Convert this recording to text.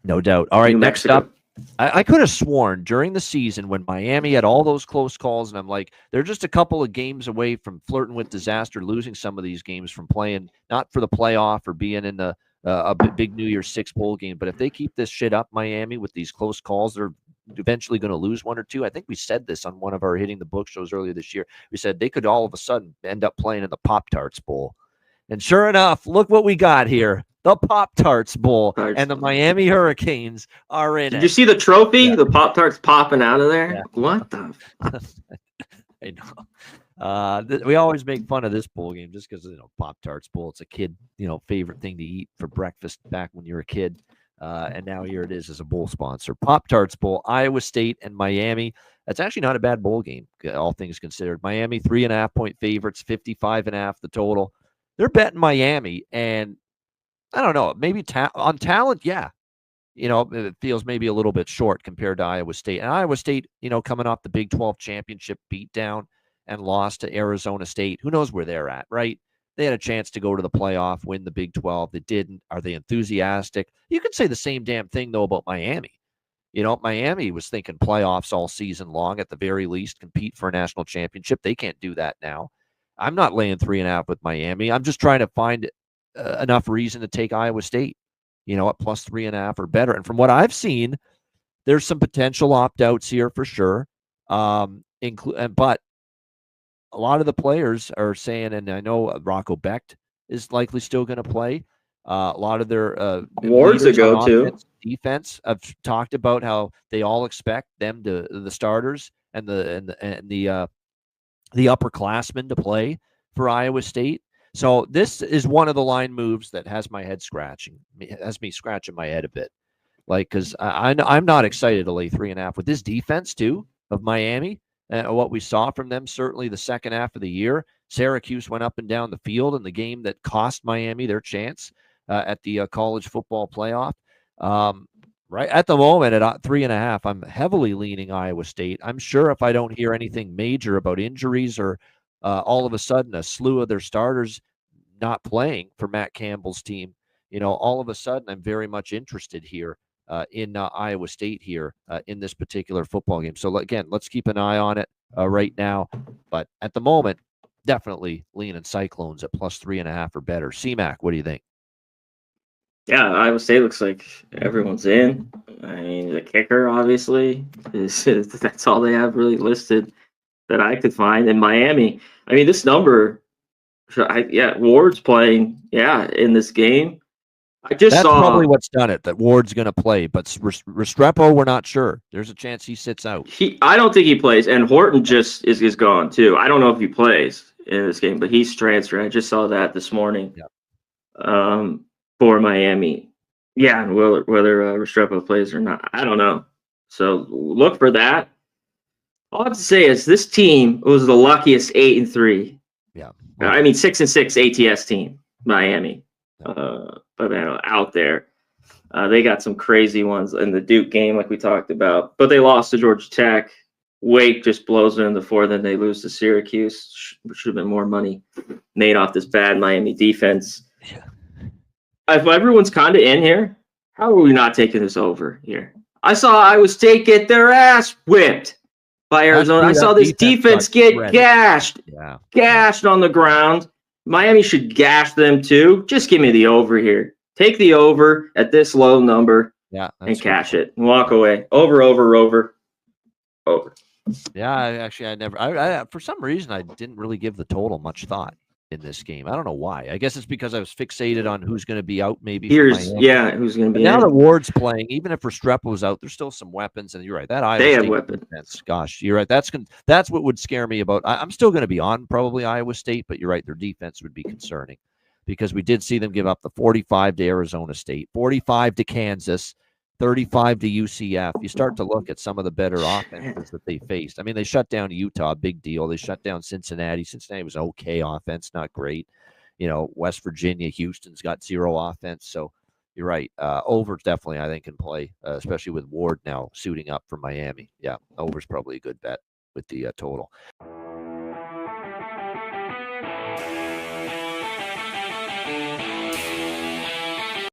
No doubt. All right, New next Mexico. up. I could have sworn during the season when Miami had all those close calls, and I'm like, they're just a couple of games away from flirting with disaster, losing some of these games from playing, not for the playoff or being in the big New Year's Six bowl game. But if they keep this shit up, Miami, with these close calls, they're eventually going to lose one or two. I think we said this on one of our Hitting the Book shows earlier this year. We said they could all of a sudden end up playing in the Pop-Tarts Bowl. And sure enough, look what we got here. The Pop-Tarts Bowl, and the Miami Hurricanes are in it. Did you see the trophy? Yeah. The Pop-Tarts popping out of there? Yeah. What the? I know. We always make fun of this bowl game just because, Pop-Tarts Bowl. It's a kid, favorite thing to eat for breakfast back when you're a kid. And now here it is as a bowl sponsor. Pop-Tarts Bowl, Iowa State and Miami. That's actually not a bad bowl game, all things considered. Miami, 3.5-point favorites, 55.5 the total. They're betting Miami, and I don't know, maybe on talent, yeah. It feels maybe a little bit short compared to Iowa State. And Iowa State, coming off the Big 12 championship beatdown and lost to Arizona State. Who knows where they're at, right? They had a chance to go to the playoff, win the Big 12. They didn't. Are they enthusiastic? You could say the same damn thing, though, about Miami. Miami was thinking playoffs all season long, at the very least, compete for a national championship. They can't do that now. I'm not laying 3.5 with Miami. I'm just trying to find enough reason to take Iowa State, at plus 3.5 or better. And from what I've seen, there's some potential opt-outs here for sure. But a lot of the players are saying, and I know Rocco Becht is likely still going to play. A lot of their Ward's a go-to. Defense have talked about how they all expect them to, the starters and the upperclassmen, to play for Iowa State. So this is one of the line moves that has me scratching my head a bit. Because I'm not excited to lay 3.5 with this defense too of Miami. What we saw from them, certainly the second half of the year. Syracuse went up and down the field in the game that cost Miami their chance at the college football playoff. Right at the moment at 3.5, I'm heavily leaning Iowa State. I'm sure if I don't hear anything major about injuries or all of a sudden a slew of their starters not playing for Matt Campbell's team, all of a sudden I'm very much interested here in Iowa State here in this particular football game. So again, let's keep an eye on it right now. But at the moment, definitely leaning Cyclones at plus 3.5 or better. C-Mac, what do you think? Yeah, Iowa State looks like everyone's in. I mean, the kicker, obviously, that's all they have really listed that I could find. And Miami, I mean, this number, Ward's playing, in this game. That's probably what's done it, that Ward's going to play. But Restrepo, we're not sure. There's a chance he sits out. I don't think he plays. And Horton just is gone, too. I don't know if he plays in this game, but he's transferred. I just saw that this morning. Yeah. For Miami. Yeah, and whether Restrepo plays or not, I don't know. So look for that. All I have to say is this team was the luckiest 8-3. Yeah. I mean 6-6 ATS team, Miami. But out there. They got some crazy ones in the Duke game, like we talked about. But they lost to Georgia Tech. Wake just blows in the 4, then they lose to Syracuse. Should have been more money made off this bad Miami defense. Yeah. If everyone's kind of in here, how are we not taking this over here? I saw Iowa State get their ass whipped by Arizona. I saw this defense get gashed on the ground. Miami should gash them too. Just give me the over here. Take the over at this low number and cash it and walk away. Over. Yeah, I for some reason, I didn't really give the total much thought in this game. I don't know why. I guess it's because I was fixated on who's going to be out maybe. Who's going to be now that Ward's playing, even if Restrepo's out, there's still some weapons. And you're right. That Iowa State weapons. Defense, gosh, you're right. That's what would scare me about. I'm still going to be on probably Iowa State, but you're right. Their defense would be concerning because we did see them give up the 45 to Arizona State, 45 to Kansas, 35 to UCF. You start to look at some of the better offenses that they faced. I mean, they shut down Utah, big deal. They shut down Cincinnati. Cincinnati was okay offense, not great. West Virginia, Houston's got zero offense. So you're right. Over definitely, I think, can play, especially with Ward now suiting up for Miami. Yeah, over's probably a good bet with the total.